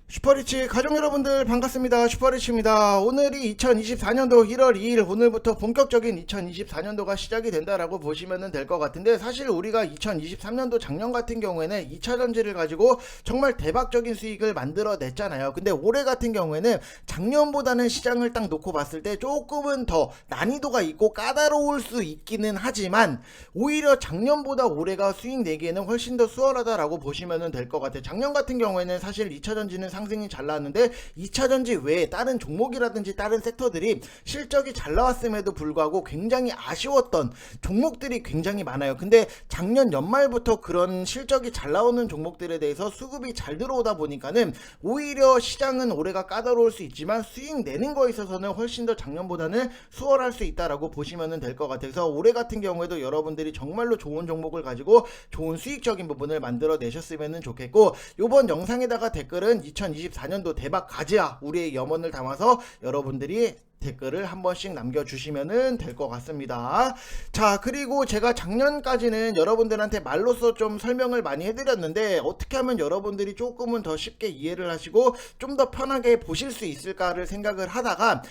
슈퍼리치 가족 여러분들 반갑습니다. 슈퍼리치입니다. 오늘이 2024년도 1월 2일 오늘부터 본격적인 2024년도가 시작이 된다라고 보시면 될 것 같은데, 사실 우리가 2023년도 작년 같은 경우에는 2차전지를 가지고 정말 대박적인 수익을 만들어냈잖아요. 근데 올해 같은 경우에는 작년보다는 시장을 딱 놓고 봤을 때 조금은 더 난이도가 있고 까다로울 수 있기는 하지만 오히려 작년보다 올해가 수익 내기에는 훨씬 더 수월하다라고 보시면 될 것 같아요. 작년 같은 경우에는 사실 2차전지는 상승이 잘 나왔는데 2차전지 외에 다른 종목이라든지 다른 섹터들이 실적이 잘 나왔음에도 불구하고 굉장히 아쉬웠던 종목들이 굉장히 많아요. 근데 작년 연말부터 그런 실적이 잘 나오는 종목들에 대해서 수급이 잘 들어오다 보니까는 오히려 시장은 올해가 까다로울 수 있지만 수익 내는 거에 있어서는 훨씬 더 작년보다는 수월할 수 있다라고 보시면 될 것 같아서, 올해 같은 경우에도 여러분들이 정말로 좋은 종목을 가지고 좋은 수익적인 부분을 만들어 내셨으면 좋겠고, 요번 영상에다가 댓글은 2024년도 대박 가지야 우리의 염원을 담아서 여러분들이 댓글을 한 번씩 남겨주시면 될 것 같습니다. 자, 그리고 제가 작년까지는 여러분들한테 말로써 좀 설명을 많이 해드렸는데, 어떻게 하면 여러분들이 조금은 더 쉽게 이해를 하시고 좀 더 편하게 보실 수 있을까를 생각을 하다가,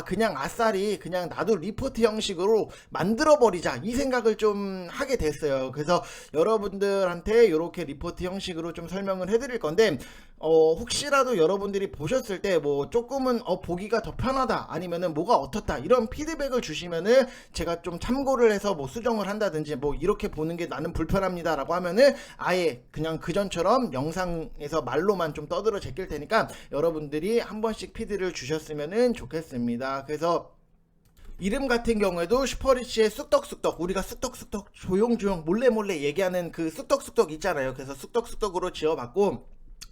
그냥 아싸리 그냥 나도 리포트 형식으로 만들어버리자 이 생각을 좀 하게 됐어요. 그래서 여러분들한테 이렇게 리포트 형식으로 좀 설명을 해드릴 건데, 혹시라도 여러분들이 보셨을 때 뭐 조금은 보기가 더 편하다, 아니면은 뭐가 어떻다, 이런 피드백을 주시면은 제가 좀 참고를 해서 뭐 수정을 한다든지, 뭐 이렇게 보는 게 나는 불편합니다 라고 하면은 아예 그냥 그전처럼 영상에서 말로만 좀 떠들어 제낄 테니까 여러분들이 한 번씩 피드를 주셨으면 좋겠습니다. 그래서 이름 같은 경우에도 슈퍼리치의 쑥떡쑥떡, 우리가 쑥떡쑥떡 조용조용 몰래몰래 얘기하는 그 쑥떡쑥떡 있잖아요. 그래서 쑥떡쑥떡으로 지어봤고,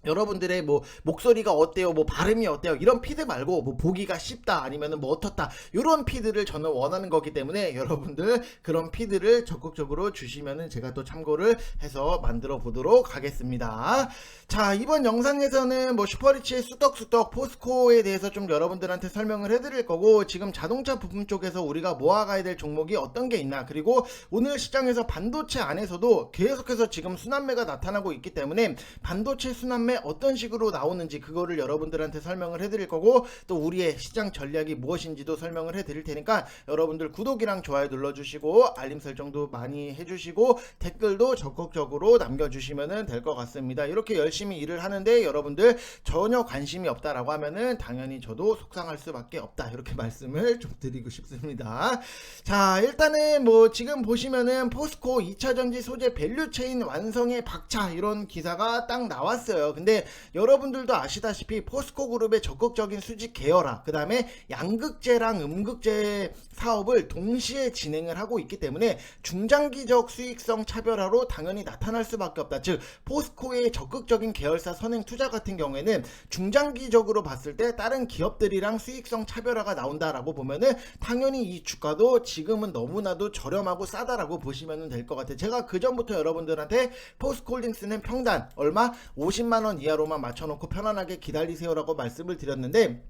여러분들의 뭐 목소리가 어때요, 뭐 발음이 어때요, 이런 피드 말고 뭐 보기가 쉽다, 아니면은 뭐 어떻다, 이런 피드를 저는 원하는 거기 때문에 여러분들 그런 피드를 적극적으로 주시면은 제가 또 참고를 해서 만들어 보도록 하겠습니다. 자, 이번 영상에서는 뭐 슈퍼리치의 쑥떡쑥떡 포스코에 대해서 좀 여러분들한테 설명을 해드릴 거고, 지금 자동차 부품 쪽에서 우리가 모아가야 될 종목이 어떤 게 있나, 그리고 오늘 시장에서 반도체 안에서도 계속해서 지금 순환매가 나타나고 있기 때문에 반도체 순환매 어떤 식으로 나오는지 그거를 여러분들한테 설명을 해드릴 거고, 또 우리의 시장 전략이 무엇인지도 설명을 해드릴 테니까 여러분들 구독이랑 좋아요 눌러주시고 알림 설정도 많이 해주시고 댓글도 적극적으로 남겨주시면 될 것 같습니다. 이렇게 열심히 일을 하는데 여러분들 전혀 관심이 없다라고 하면은 당연히 저도 속상할 수밖에 없다, 이렇게 말씀을 좀 드리고 싶습니다. 자, 일단은 뭐 지금 보시면은 포스코 2차전지 소재 밸류체인 완성의 박차, 이런 기사가 딱 나왔어요. 근데 여러분들도 아시다시피 포스코 그룹의 적극적인 수직 계열화, 그 다음에 양극재랑 음극재 사업을 동시에 진행을 하고 있기 때문에 중장기적 수익성 차별화로 당연히 나타날 수밖에 없다. 즉 포스코의 적극적인 계열사 선행 투자 같은 경우에는 중장기적으로 봤을 때 다른 기업들이랑 수익성 차별화가 나온다라고 보면은 당연히 이 주가도 지금은 너무나도 저렴하고 싸다라고 보시면 될 것 같아요. 제가 그 전부터 여러분들한테 포스코홀딩스는 평단 얼마 50만원 이하로만 맞춰놓고 편안하게 기다리세요라고 말씀을 드렸는데,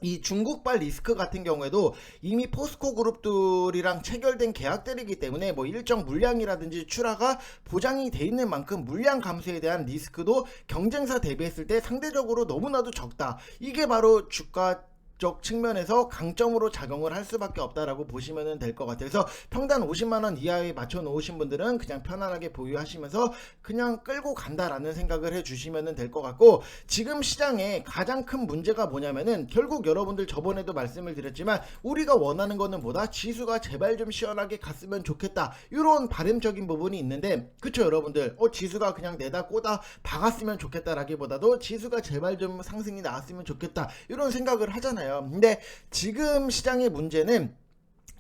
이 중국발 리스크 같은 경우에도 이미 포스코 그룹들이랑 체결된 계약들이기 때문에 뭐 일정 물량이라든지 출하가 보장이 돼 있는 만큼 물량 감소에 대한 리스크도 경쟁사 대비했을 때 상대적으로 너무나도 적다. 이게 바로 주가 적 측면에서 강점으로 작용을 할 수밖에 없다라고 보시면 될 것 같아요. 그래서 평단 50만원 이하에 맞춰 놓으신 분들은 그냥 편안하게 보유하시면서 그냥 끌고 간다라는 생각을 해주시면 될 것 같고, 지금 시장에 가장 큰 문제가 뭐냐면은 결국 여러분들 저번에도 말씀을 드렸지만 우리가 원하는 거는 뭐다, 지수가 제발 좀 시원하게 갔으면 좋겠다, 이런 바람적인 부분이 있는데, 그쵸 여러분들, 지수가 그냥 내다 꼬다 박았으면 좋겠다라기보다도 지수가 제발 좀 상승이 나왔으면 좋겠다, 이런 생각을 하잖아요. 근데 지금 시장의 문제는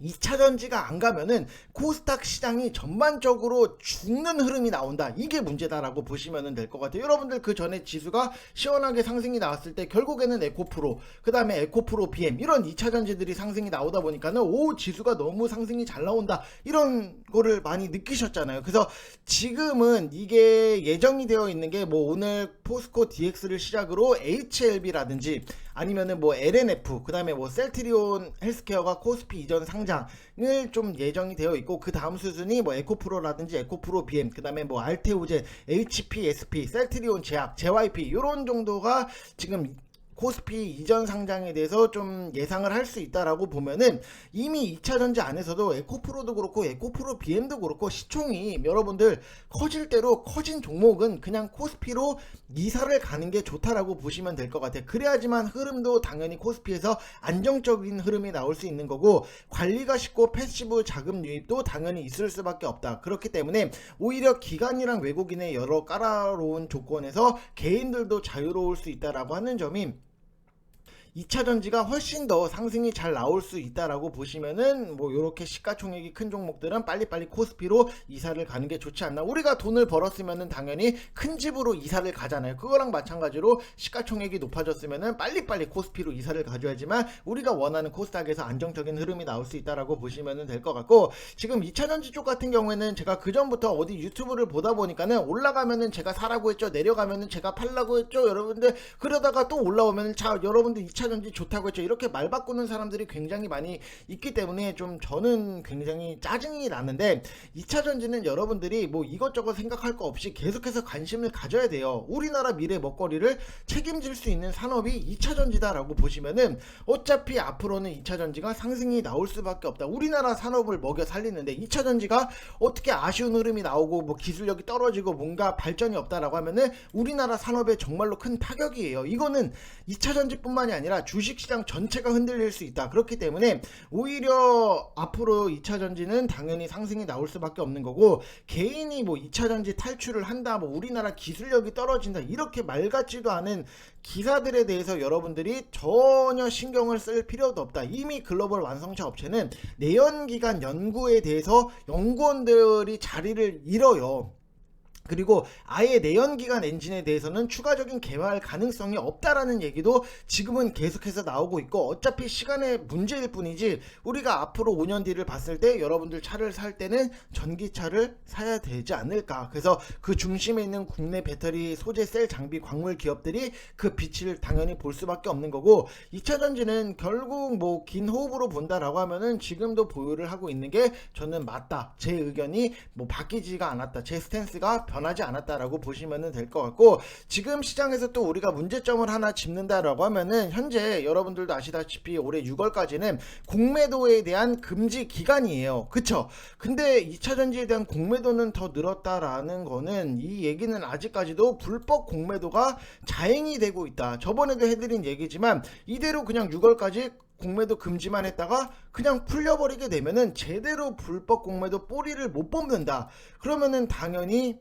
2차전지가 안 가면은 코스닥 시장이 전반적으로 죽는 흐름이 나온다, 이게 문제다라고 보시면 될 것 같아요. 여러분들 그 전에 지수가 시원하게 상승이 나왔을 때 결국에는 에코프로, 그 다음에 에코프로 BM, 이런 2차전지들이 상승이 나오다 보니까는 지수가 너무 상승이 잘 나온다, 이런 거를 많이 느끼셨잖아요. 그래서 지금은 이게 예정이 되어 있는 게 뭐 오늘 포스코 DX를 시작으로 HLB라든지 아니면은 뭐 LNF, 그 다음에 뭐 셀트리온 헬스케어가 코스피 이전 상장, 상장을 좀 예정이 되어 있고, 그 다음 수순이 뭐 에코프로라든지 에코프로 BM, 그 다음에 뭐 알테오젠, HPSP, 셀트리온 제약, JYP 이런 정도가 지금 코스피 이전 상장에 대해서 좀 예상을 할 수 있다라고 보면은, 이미 2차전지 안에서도 에코프로도 그렇고 에코프로 BM도 그렇고 시총이 여러분들 커질 대로 커진 종목은 그냥 코스피로 이사를 가는 게 좋다라고 보시면 될 것 같아요. 그래야지만 흐름도 당연히 코스피에서 안정적인 흐름이 나올 수 있는 거고, 관리가 쉽고 패시브 자금 유입도 당연히 있을 수밖에 없다. 그렇기 때문에 오히려 기관이랑 외국인의 여러 까다로운 조건에서 개인들도 자유로울 수 있다라고 하는 점이, 2차전지가 훨씬 더 상승이 잘 나올 수 있다라고 보시면은, 뭐 요렇게 시가총액이 큰 종목들은 빨리빨리 코스피로 이사를 가는 게 좋지 않나. 우리가 돈을 벌었으면은 당연히 큰 집으로 이사를 가잖아요. 그거랑 마찬가지로 시가총액이 높아졌으면은 빨리빨리 코스피로 이사를 가줘야지만 우리가 원하는 코스닥에서 안정적인 흐름이 나올 수 있다라고 보시면은 될 것 같고, 지금 2차전지 쪽 같은 경우에는 제가 그 전부터 어디 유튜브를 보다 보니까는 올라가면은 제가 사라고 했죠, 내려가면은 제가 팔라고 했죠, 여러분들. 그러다가 또 올라오면은 자 여러분들 2차전지 좋다고 했죠, 이렇게 말 바꾸는 사람들이 굉장히 많이 있기 때문에 좀 저는 굉장히 짜증이 나는데, 2차전지는 여러분들이 뭐 이것저것 생각할 거 없이 계속해서 관심을 가져야 돼요. 우리나라 미래 먹거리를 책임질 수 있는 산업이 2차전지다 라고 보시면은, 어차피 앞으로는 2차전지가 상승이 나올 수밖에 없다. 우리나라 산업을 먹여 살리는데 2차전지가 어떻게 아쉬운 흐름이 나오고 뭐 기술력이 떨어지고 뭔가 발전이 없다라고 하면은 우리나라 산업에 정말로 큰 타격이에요. 이거는 2차전지 뿐만이 아니라 주식시장 전체가 흔들릴 수 있다. 그렇기 때문에 오히려 앞으로 2차전지는 당연히 상승이 나올 수밖에 없는 거고, 개인이 뭐 2차전지 탈출을 한다, 뭐 우리나라 기술력이 떨어진다, 이렇게 말 같지도 않은 기사들에 대해서 여러분들이 전혀 신경을 쓸 필요도 없다. 이미 글로벌 완성차 업체는 내연기관 연구에 대해서 연구원들이 자리를 잃어요. 그리고 아예 내연기관 엔진에 대해서는 추가적인 개발 가능성이 없다라는 얘기도 지금은 계속해서 나오고 있고, 어차피 시간의 문제일 뿐이지 우리가 앞으로 5년 뒤를 봤을 때 여러분들 차를 살 때는 전기차를 사야 되지 않을까. 그래서 그 중심에 있는 국내 배터리 소재 셀 장비 광물 기업들이 그 빛을 당연히 볼 수밖에 없는 거고, 2차전지는 결국 뭐 긴 호흡으로 본다라고 하면은 지금도 보유를 하고 있는 게 저는 맞다. 제 의견이 뭐 바뀌지가 않았다. 제 스탠스가 변하지 않았다라고 보시면 될 것 같고, 지금 시장에서 또 우리가 문제점을 하나 짚는다라고 하면은, 현재 여러분들도 아시다시피 올해 6월까지는 공매도에 대한 금지 기간이에요. 그쵸? 근데 2차전지에 대한 공매도는 더 늘었다라는 거는, 이 얘기는 아직까지도 불법 공매도가 자행이 되고 있다. 저번에도 해드린 얘기지만 이대로 그냥 6월까지 공매도 금지만 했다가 그냥 풀려버리게 되면은 제대로 불법 공매도 뿌리를 못 뽑는다. 그러면은 당연히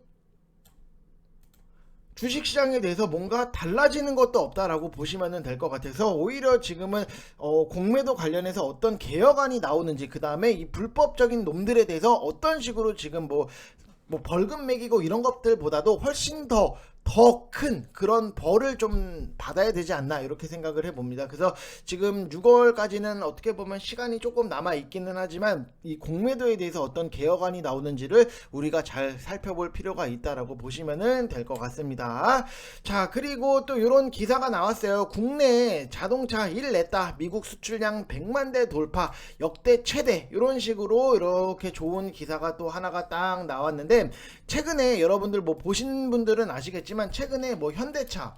주식시장에 대해서 뭔가 달라지는 것도 없다라고 보시면 될 것 같아서, 오히려 지금은 공매도 관련해서 어떤 개혁안이 나오는지, 그 다음에 이 불법적인 놈들에 대해서 어떤 식으로 지금 뭐 벌금 매기고 이런 것들보다도 훨씬 더 큰 그런 벌을 좀 받아야 되지 않나, 이렇게 생각을 해봅니다. 그래서 지금 6월까지는 어떻게 보면 시간이 조금 남아 있기는 하지만, 이 공매도에 대해서 어떤 개혁안이 나오는지를 우리가 잘 살펴볼 필요가 있다라고 보시면 될 것 같습니다. 자, 그리고 또 이런 기사가 나왔어요. 국내 자동차 일 냈다, 미국 수출량 100만 대 돌파, 역대 최대, 이런 식으로 이렇게 좋은 기사가 또 하나가 딱 나왔는데, 최근에 여러분들 뭐 보신 분들은 아시겠지만 최근에 뭐 현대차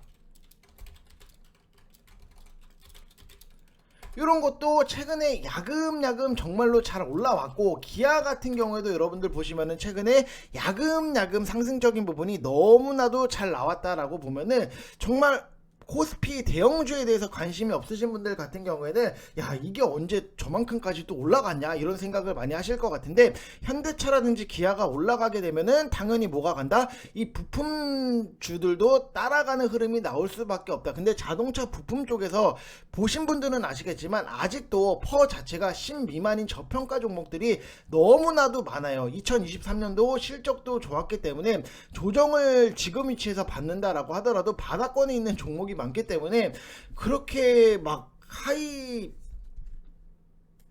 이런 것도 최근에 야금야금 정말로 잘 올라왔고, 기아 같은 경우에도 여러분들 보시면은 최근에 야금야금 상승적인 부분이 너무나도 잘 나왔다라고 보면은, 정말 코스피 대형주에 대해서 관심이 없으신 분들 같은 경우에는 야, 이게 언제 저만큼까지 또 올라갔냐, 이런 생각을 많이 하실 것 같은데, 현대차라든지 기아가 올라가게 되면은 당연히 뭐가 간다? 이 부품주들도 따라가는 흐름이 나올 수밖에 없다. 근데 자동차 부품 쪽에서 보신 분들은 아시겠지만 아직도 퍼 자체가 10 미만인 저평가 종목들이 너무나도 많아요. 2023년도 실적도 좋았기 때문에 조정을 지금 위치에서 받는다라고 하더라도 바닥권에 있는 종목이 많기 때문에 그렇게 막 하이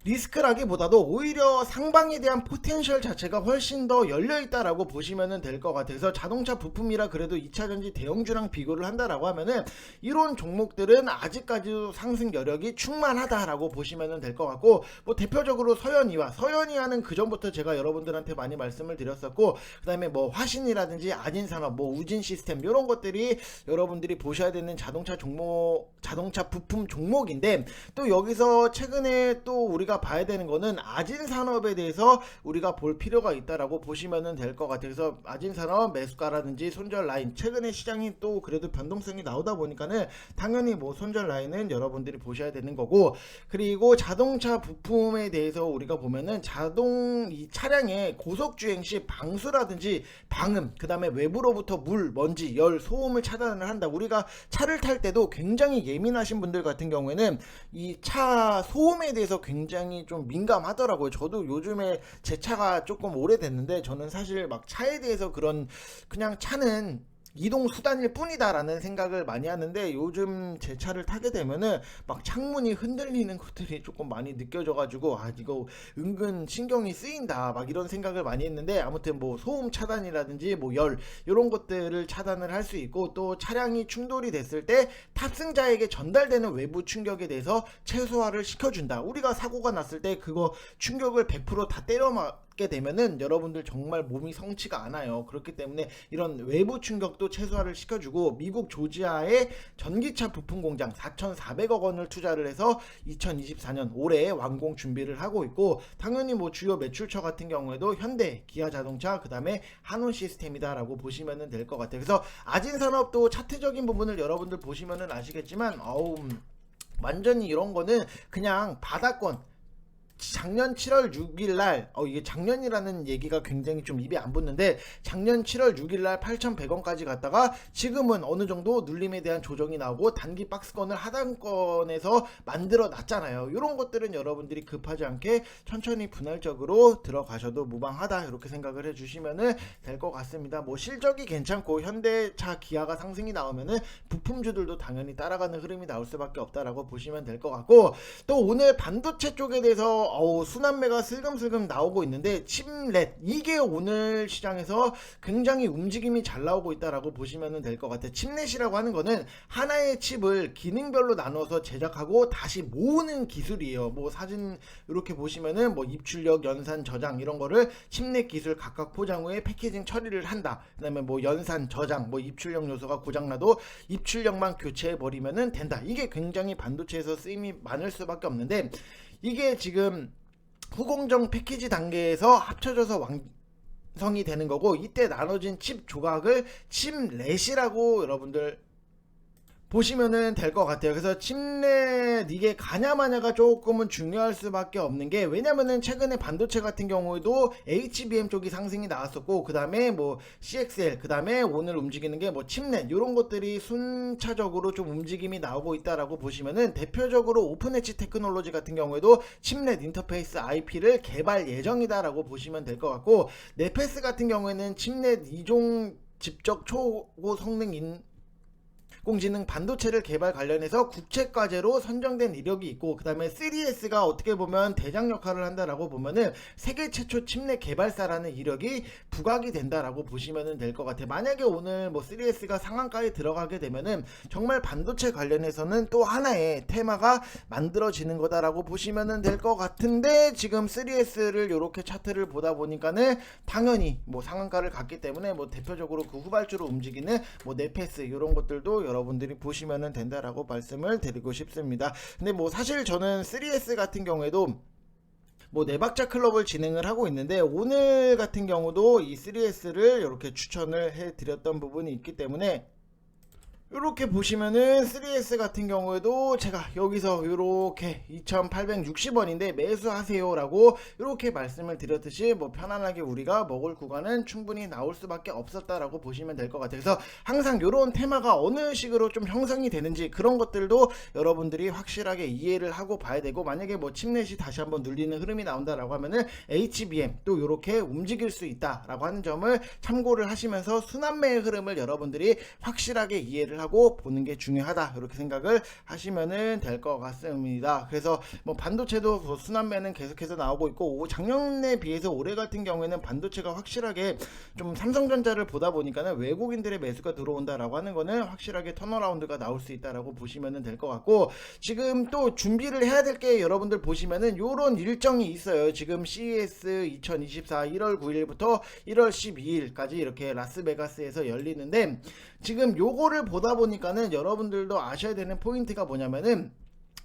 리스크라기보다도 오히려 상방에 대한 포텐셜 자체가 훨씬 더 열려있다라고 보시면 될 것 같아요. 그래서 자동차 부품이라 그래도 2차전지 대형주랑 비교를 한다라고 하면은 이런 종목들은 아직까지도 상승 여력이 충만하다라고 보시면 될 것 같고, 뭐 대표적으로 서현이와는 그 전부터 제가 여러분들한테 많이 말씀을 드렸었고, 그 다음에 뭐 화신이라든지 아진산업, 뭐 우진시스템 이런 것들이 여러분들이 보셔야 되는 자동차 부품 종목인데, 또 여기서 최근에 또 우리가 봐야 되는 거는 아진산업에 대해서 우리가 볼 필요가 있다라고 보시면 될 것 같아요. 그래서 아진산업 매수가라든지 손절 라인, 최근에 시장이 또 그래도 변동성이 나오다 보니까는 당연히 뭐 손절 라인은 여러분들이 보셔야 되는 거고, 그리고 자동차 부품에 대해서 우리가 보면은 이 차량의 고속 주행 시 방수라든지 방음, 그 다음에 외부로부터 물, 먼지, 열, 소음을 차단을 한다. 우리가 차를 탈 때도 굉장히 예민하신 분들 같은 경우에는 이 차 소음에 대해서 굉장히 좀 민감하더라고요. 저도 요즘에 제 차가 조금 오래됐는데, 저는 사실 막 차에 대해서 그냥 차는 이동 수단일 뿐이다 라는 생각을 많이 하는데, 요즘 제 차를 타게 되면은 막 창문이 흔들리는 것들이 조금 많이 느껴져 가지고 이거 은근 신경이 쓰인다 막 이런 생각을 많이 했는데, 아무튼 뭐 소음 차단이라든지 뭐 열 이런 것들을 차단을 할 수 있고, 또 차량이 충돌이 됐을 때 탑승자에게 전달되는 외부 충격에 대해서 최소화를 시켜준다. 우리가 사고가 났을 때 그거 충격을 100%다 때려 맞게 되면은 여러분들 정말 몸이 성치가 않아요. 그렇기 때문에 이런 외부 충격도 최소화를 시켜주고, 미국 조지아의 전기차 부품 공장 4,400억 원을 투자를 해서 2024년 올해 완공 준비를 하고 있고, 당연히 뭐 주요 매출처 같은 경우에도 현대, 기아자동차, 그 다음에 한온시스템이다라고 보시면 될 것 같아요. 그래서 아진산업도 차트적인 부분을 여러분들 보시면 아시겠지만 완전히 이런 거는 그냥 바닥권, 작년 7월 6일날 이게 작년이라는 얘기가 굉장히 좀 입에 안 붙는데, 작년 7월 6일날 8,100원까지 갔다가 지금은 어느 정도 눌림에 대한 조정이 나오고 단기 박스권을 하단권에서 만들어 놨잖아요. 이런 것들은 여러분들이 급하지 않게 천천히 분할적으로 들어가셔도 무방하다, 이렇게 생각을 해주시면 될 것 같습니다. 뭐 실적이 괜찮고 현대차, 기아가 상승이 나오면은 부품주들도 당연히 따라가는 흐름이 나올 수밖에 없다라고 보시면 될 것 같고, 또 오늘 반도체 쪽에 대해서 순환매가 슬금슬금 나오고 있는데, 칩렛 이게 오늘 시장에서 굉장히 움직임이 잘 나오고 있다라고 보시면 될 것 같아요. 칩렛이라고 하는 거는 하나의 칩을 기능별로 나눠서 제작하고 다시 모으는 기술이에요. 뭐 사진 이렇게 보시면은 뭐 입출력, 연산, 저장 이런 거를 칩렛 기술 각각 포장 후에 패키징 처리를 한다. 그다음에 뭐 연산, 저장, 뭐 입출력 요소가 고장나도 입출력만 교체해 버리면은 된다. 이게 굉장히 반도체에서 쓰임이 많을 수밖에 없는데, 이게 지금 후공정 패키지 단계에서 합쳐져서 완성이 되는 거고, 이때 나눠진 칩 조각을 칩렛이라고 여러분들 보시면은 될 것 같아요. 그래서 칩렛 이게 가냐마냐가 조금은 중요할 수밖에 없는 게, 왜냐면은 최근에 반도체 같은 경우에도 HBM 쪽이 상승이 나왔었고, 그 다음에 뭐 CXL, 그 다음에 오늘 움직이는 게 뭐 칩렛, 이런 것들이 순차적으로 좀 움직임이 나오고 있다라고 보시면은, 대표적으로 오픈엣지 테크놀로지 같은 경우에도 칩렛 인터페이스 IP를 개발 예정이다라고 보시면 될 것 같고, 네페스 같은 경우에는 칩렛 2종 집적 초고 성능 공지능 반도체를 개발 관련해서 국책과제로 선정된 이력이 있고, 그 다음에 3S가 어떻게 보면 대장 역할을 한다라고 보면은 세계 최초 칩렛 개발사라는 이력이 부각이 된다라고 보시면 될 것 같아요. 만약에 오늘 뭐 3S가 상한가에 들어가게 되면은 정말 반도체 관련해서는 또 하나의 테마가 만들어지는 거다라고 보시면 될 것 같은데, 지금 3S를 이렇게 차트를 보다 보니까는 당연히 뭐 상한가를 갔기 때문에 뭐 대표적으로 그 후발주로 움직이는 뭐 네페스 이런 것들도 여러분들이 보시면 된다라고 말씀을 드리고 싶습니다. 근데 뭐 사실 저는 3S 같은 경우에도 뭐 네박자 클럽을 진행을 하고 있는데, 오늘 같은 경우도 이 3S를 이렇게 추천을 해 드렸던 부분이 있기 때문에, 이렇게 보시면은 3S 같은 경우에도 제가 여기서 이렇게 2860원인데 매수하세요 라고 이렇게 말씀을 드렸듯이, 뭐 편안하게 우리가 먹을 구간은 충분히 나올 수밖에 없었다라고 보시면 될 것 같아요. 그래서 항상 이런 테마가 어느 식으로 좀 형성이 되는지 그런 것들도 여러분들이 확실하게 이해를 하고 봐야 되고, 만약에 뭐 칩렛이 다시 한번 눌리는 흐름이 나온다라고 하면은 HBM 또 이렇게 움직일 수 있다라고 하는 점을 참고를 하시면서 순환매의 흐름을 여러분들이 확실하게 이해를 하고 보는 게 중요하다, 이렇게 생각을 하시면은 될 것 같습니다. 그래서 뭐 반도체도 순환매는 계속해서 나오고 있고, 작년에 비해서 올해 같은 경우에는 반도체가 확실하게 좀 삼성전자를 보다 보니까는 외국인들의 매수가 들어온다라고 하는 거는 확실하게 턴어라운드가 나올 수 있다라고 보시면 될 것 같고, 지금 또 준비를 해야 될 게 여러분들 보시면은 요런 일정이 있어요. 지금 CES 2024 1월 9일부터 1월 12일까지 이렇게 라스베가스에서 열리는데, 지금 요거를 보다 보니까는 여러분들도 아셔야 되는 포인트가 뭐냐면은,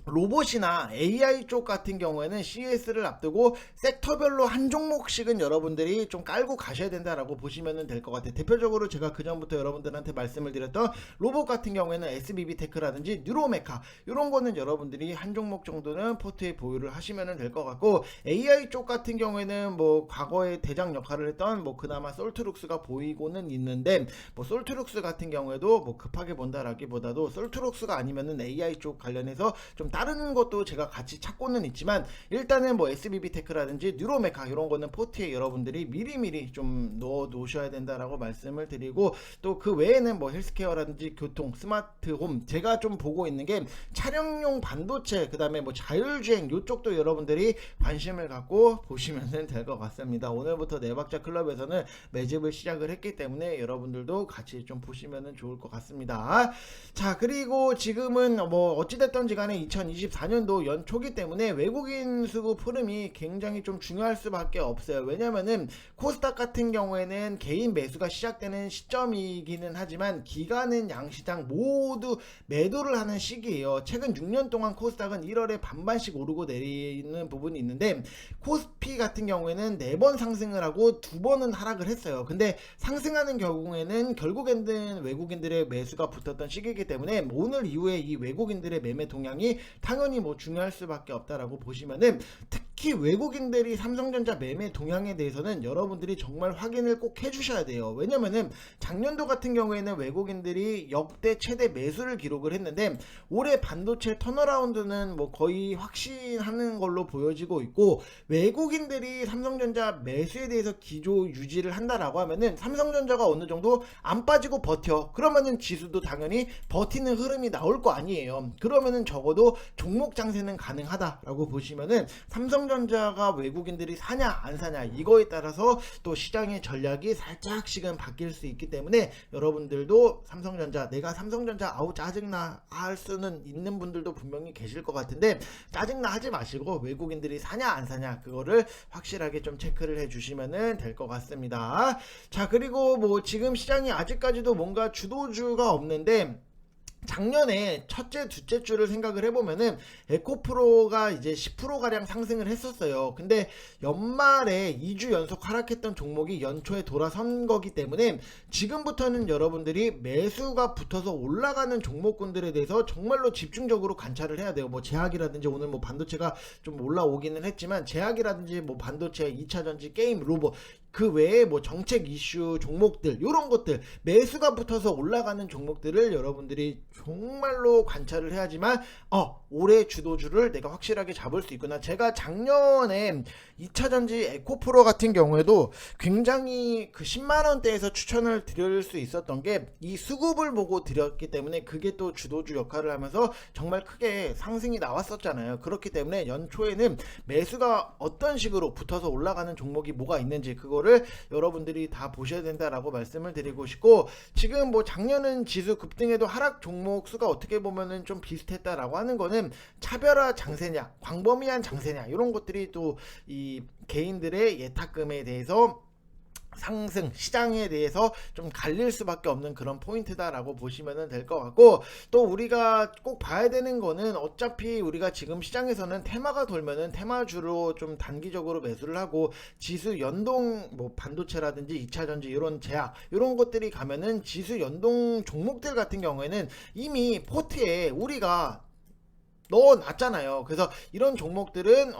로봇이나 AI 쪽 같은 경우에는 CES를 앞두고 섹터별로 한 종목씩은 여러분들이 좀 깔고 가셔야 된다라고 보시면 될 것 같아요. 대표적으로 제가 그전부터 여러분들한테 말씀을 드렸던 로봇 같은 경우에는 SBB테크라든지 뉴로메카, 이런 거는 여러분들이 한 종목 정도는 포트에 보유를 하시면 될 것 같고, AI 쪽 같은 경우에는 뭐 과거에 대장 역할을 했던 뭐 그나마 솔트룩스가 보이고는 있는데, 뭐 솔트룩스 같은 경우에도 뭐 급하게 본다라기보다도 솔트룩스가 아니면은 AI 쪽 관련해서 좀 다른 것도 제가 같이 찾고는 있지만, 일단은 뭐 SBB테크라든지 뉴로메카 이런 거는 포트에 여러분들이 미리미리 좀 넣어 놓으셔야 된다라고 말씀을 드리고, 또 그 외에는 뭐 헬스케어라든지 교통, 스마트홈, 제가 좀 보고 있는 게 차량용 반도체, 그 다음에 뭐 자율주행 요쪽도 여러분들이 관심을 갖고 보시면 될 것 같습니다. 오늘부터 네박자 클럽에서는 매집을 시작을 했기 때문에 여러분들도 같이 좀 보시면 좋을 것 같습니다. 자, 그리고 지금은 뭐 어찌됐던지 간에 2024년도 연초기 때문에 외국인 수급 흐름이 굉장히 좀 중요할 수밖에 없어요. 왜냐면은 코스닥 같은 경우에는 개인 매수가 시작되는 시점이기는 하지만, 기관은 양시장 모두 매도를 하는 시기예요. 최근 6년 동안 코스닥은 1월에 반반씩 오르고 내리는 부분이 있는데, 코스피 같은 경우에는 4번 상승을 하고 2번은 하락을 했어요. 근데 상승하는 경우에는 결국에는 외국인들의 매수가 붙었던 시기이기 때문에, 오늘 이후에 이 외국인들의 매매 동향이 당연히 뭐 중요할 수밖에 없다라고 보시면은, 특히 외국인들이 삼성전자 매매 동향에 대해서는 여러분들이 정말 확인을 꼭 해주셔야 돼요. 왜냐면은 작년도 같은 경우에는 외국인들이 역대 최대 매수를 기록을 했는데, 올해 반도체 턴어라운드는 뭐 거의 확신하는 걸로 보여지고 있고, 외국인들이 삼성전자 매수에 대해서 기조 유지를 한다라고 하면은 삼성전자가 어느 정도 안 빠지고 버텨, 그러면은 지수도 당연히 버티는 흐름이 나올 거 아니에요. 그러면은 적어도 종목 장세는 가능하다라고 보시면은, 삼성전자가 외국인들이 사냐 안 사냐 이거에 따라서 또 시장의 전략이 살짝씩은 바뀔 수 있기 때문에, 여러분들도 삼성전자, 내가 삼성전자 아우 짜증나 할 수는 있는 분들도 분명히 계실 것 같은데, 짜증나 하지 마시고 외국인들이 사냐 안 사냐 그거를 확실하게 좀 체크를 해 주시면 될 것 같습니다. 자, 그리고 뭐 지금 시장이 아직까지도 뭔가 주도주가 없는데, 작년에 첫째, 둘째 주를 생각을 해보면은 에코프로가 이제 10%가량 상승을 했었어요. 근데 연말에 2주 연속 하락했던 종목이 연초에 돌아선 거기 때문에, 지금부터는 여러분들이 매수가 붙어서 올라가는 종목군들에 대해서 정말로 집중적으로 관찰을 해야 돼요. 뭐 제약이라든지, 오늘 뭐 반도체가 좀 올라오기는 했지만, 제약이라든지 뭐 반도체, 2차전지, 게임, 로봇, 그 외에 뭐 정책 이슈 종목들, 요런 것들 매수가 붙어서 올라가는 종목들을 여러분들이 정말로 관찰을 해야지만 올해 주도주를 내가 확실하게 잡을 수 있구나. 제가 작년에 2차전지 에코프로 같은 경우에도 굉장히 그 10만원대에서 추천을 드릴 수 있었던 게 이 수급을 보고 드렸기 때문에, 그게 또 주도주 역할을 하면서 정말 크게 상승이 나왔었잖아요. 그렇기 때문에 연초에는 매수가 어떤 식으로 붙어서 올라가는 종목이 뭐가 있는지 그거를 여러분들이 다 보셔야 된다라고 말씀을 드리고 싶고, 지금 뭐 작년은 지수 급등에도 하락 종목 수가 어떻게 보면은 좀 비슷했다라고 하는 거는 차별화 장세냐, 광범위한 장세냐, 이런 것들이 또 이 개인들의 예탁금에 대해서 상승 시장에 대해서 좀 갈릴 수밖에 없는 그런 포인트다라고 보시면 될 것 같고, 또 우리가 꼭 봐야 되는 거는, 어차피 우리가 지금 시장에서는 테마가 돌면은 테마주로 좀 단기적으로 매수를 하고, 지수 연동 뭐 반도체라든지 2차전지 이런 제약 이런 것들이 가면은 지수 연동 종목들 같은 경우에는 이미 포트에 우리가 넣어놨잖아요. 그래서 이런 종목들은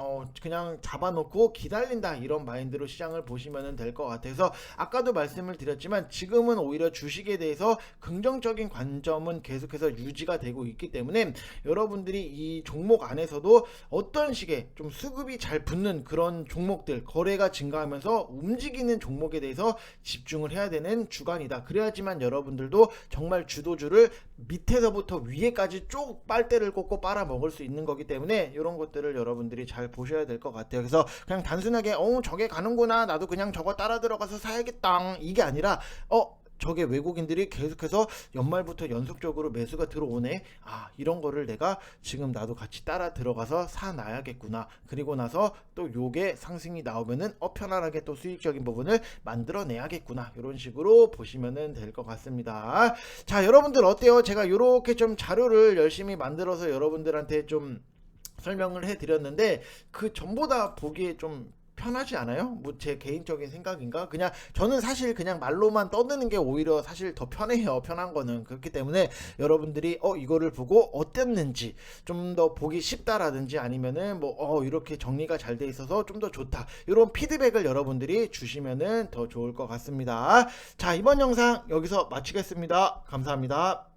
그냥 잡아놓고 기다린다 이런 마인드로 시장을 보시면 될 것 같아서 아까도 말씀을 드렸지만 지금은 오히려 주식에 대해서 긍정적인 관점은 계속해서 유지가 되고 있기 때문에 여러분들이 이 종목 안에서도 어떤 식의 좀 수급이 잘 붙는 그런 종목들, 거래가 증가하면서 움직이는 종목에 대해서 집중을 해야 되는 주간이다. 그래야지만 여러분들도 정말 주도주를 밑에서부터 위에까지 쭉 빨대를 꽂고 빨아먹을 수 있는 거기 때문에 이런 것들을 여러분들이 잘 보셔야 될 것 같아요. 그래서 그냥 단순하게 저게 가는구나, 나도 그냥 저거 따라 들어가서 사야겠다, 이게 아니라 저게 외국인들이 계속해서 연말부터 연속적으로 매수가 들어오네, 이런 거를 내가 지금 나도 같이 따라 들어가서 사놔야겠구나, 그리고 나서 또 요게 상승이 나오면은 편안하게 또 수익적인 부분을 만들어내야겠구나, 이런 식으로 보시면 될 것 같습니다. 자, 여러분들 어때요? 제가 요렇게 좀 자료를 열심히 만들어서 여러분들한테 좀 설명을 해드렸는데 그 전부 다 보기에 좀 편하지 않아요? 뭐 제 개인적인 생각인가? 그냥 저는 사실 그냥 말로만 떠드는 게 오히려 사실 더 편해요. 편한 거는. 그렇기 때문에 여러분들이 이거를 보고 어땠는지 좀 더 보기 쉽다라든지 아니면은 뭐 이렇게 정리가 잘 돼 있어서 좀 더 좋다, 이런 피드백을 여러분들이 주시면은 더 좋을 것 같습니다. 자, 이번 영상 여기서 마치겠습니다. 감사합니다.